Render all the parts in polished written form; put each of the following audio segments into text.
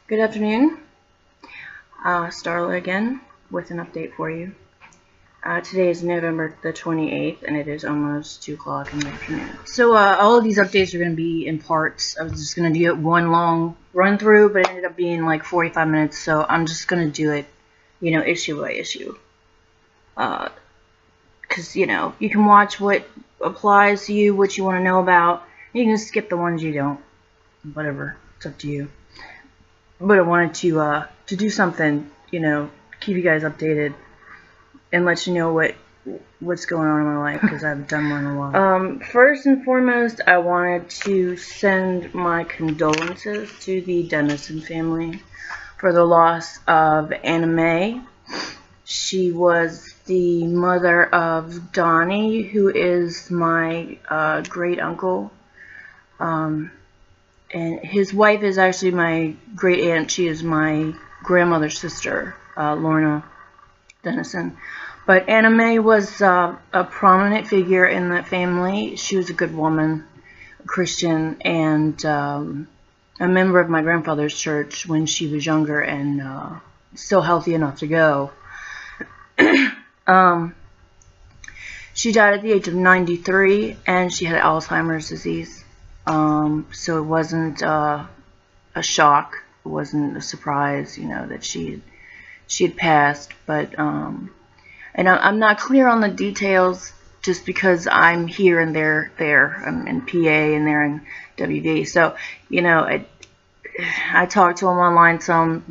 Good afternoon, Starla again with an update for you. Today is November the 28th and it is almost 2 o'clock in the afternoon. So all of these updates are going to be in parts. I was just going to do it one long run through, but it ended up being like 45 minutes, so I'm just going to do it, issue by issue. Because, you can watch what applies to you, what you want to know about. You can skip the ones you don't. Whatever, it's up to you. But I wanted to do something, keep you guys updated and let you know what's going on in my life, because I haven't done one in a while. First and foremost, I wanted to send my condolences to the Dennison family for the loss of Anna Mae. She was the mother of Donnie, who is my great uncle. And his wife is actually my great aunt. She is my grandmother's sister, Lorna Dennison. But Anna Mae was a prominent figure in that family. She was a good woman, a Christian, and a member of my grandfather's church when she was younger and still healthy enough to go. She died at the age of 93, and she had Alzheimer's disease. So it wasn't a shock. It wasn't a surprise, that she had passed. But and I'm not clear on the details just because I'm here and they're there. I'm in PA and they're in WV. So I talk to them online some.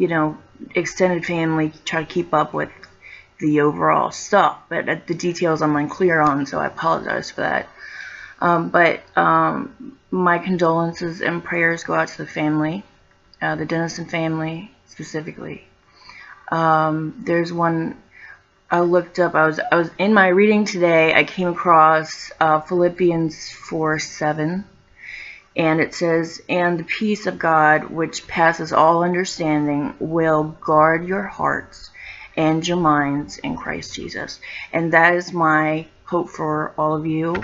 Extended family, try to keep up with the overall stuff. But the details I'm unclear on, so I apologize for that. My condolences and prayers go out to the family, the Dennison family specifically. There's one I looked up. I was in my reading today. I came across Philippians 4:7, and it says, "And the peace of God, which passes all understanding, will guard your hearts and your minds in Christ Jesus." And that is my hope for all of you,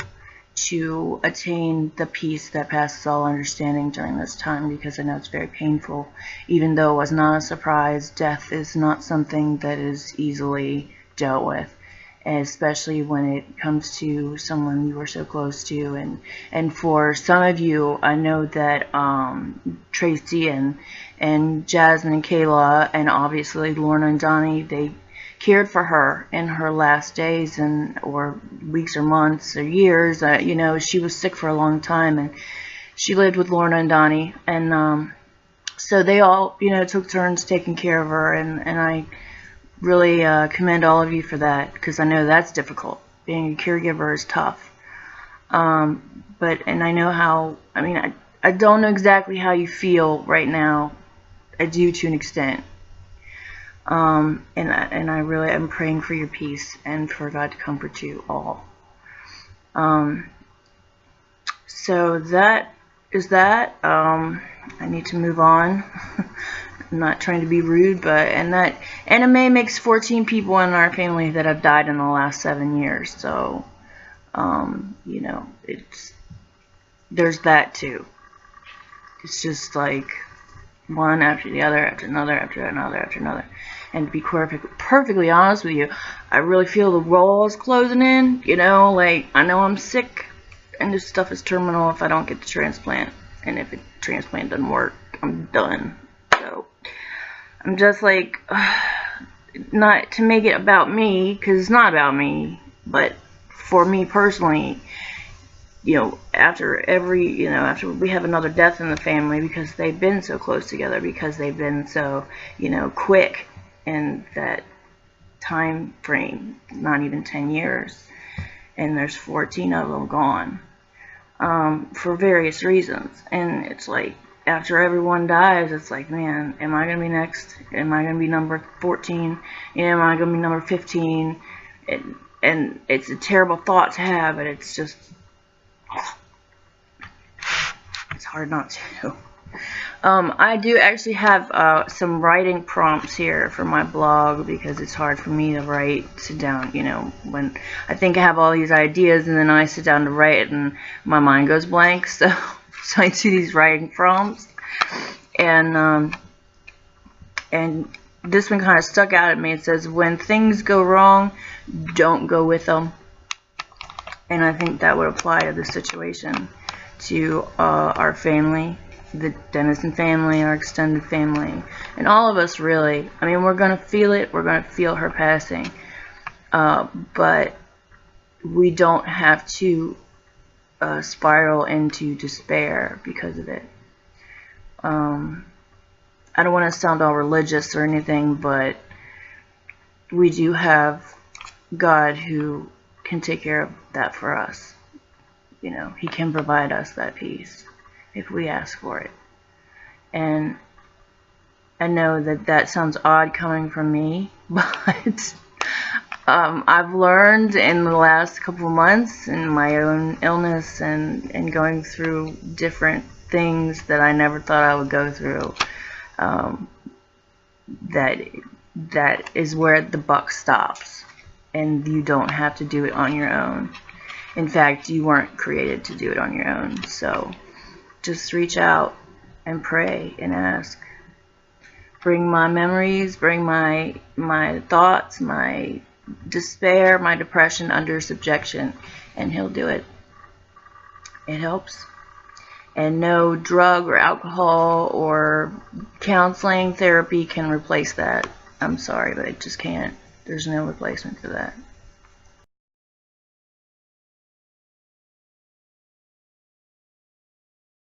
to attain the peace that passes all understanding during this time, because I know it's very painful. Even though it was not a surprise, death is not something that is easily dealt with, especially when it comes to someone you were so close to. And for some of you, I know that Tracy and Jasmine and Kayla, and obviously Lorna and Donnie, they cared for her in her last days, or weeks or months or years. She was sick for a long time, and she lived with Lorna and Donnie, and so they all took turns taking care of her, and I really commend all of you for that, because I know that's difficult. Being a caregiver is tough, and I know how. I don't know exactly how you feel right now. I do, to an extent. And I really am praying for your peace and for God to comfort you all. So that is that. I need to move on. I'm not trying to be rude, and that Anna Mae makes 14 people in our family that have died in the last 7 years. So, there's that too. It's just like one after the other, after another, after another, after another. And to be perfectly honest with you, I really feel the walls closing in. I know I'm sick, and this stuff is terminal if I don't get the transplant. And if the transplant doesn't work, I'm done. So I'm just like, not to make it about me, because it's not about me, but for me personally, after we have another death in the family, because they've been so close together, because they've been so, quick in that time frame, not even 10 years, and there's 14 of them gone, for various reasons. And it's like, after everyone dies, it's like, man, am I going to be next? Am I going to be number 14? Am I going to be number 15? And it's a terrible thought to have, but it's just, it's hard not to. I do actually have some writing prompts here for my blog, because it's hard for me to sit down, when I think I have all these ideas and then I sit down to write and my mind goes blank. So I do these writing prompts, and And this one kind of stuck out at me. It says, when things go wrong, don't go with them. And I think that would apply to this situation, to our family, the Dennison family, our extended family, and all of us really. I mean, we're going to feel it. We're going to feel her passing. But we don't have to spiral into despair because of it. I don't want to sound all religious or anything, but we do have God who can take care of that for us. You know, He can provide us that peace if we ask for it. And I know that that sounds odd coming from me, but I've learned in the last couple of months in my own illness and going through different things that I never thought I would go through, that is where the buck stops, and you don't have to do it on your own. In fact, you weren't created to do it on your own. So just reach out and pray and ask. Bring my memories, bring my thoughts, my despair, my depression under subjection, and He'll do it. It helps. And no drug or alcohol or counseling therapy can replace that. I'm sorry, but it just can't. There's no replacement for that.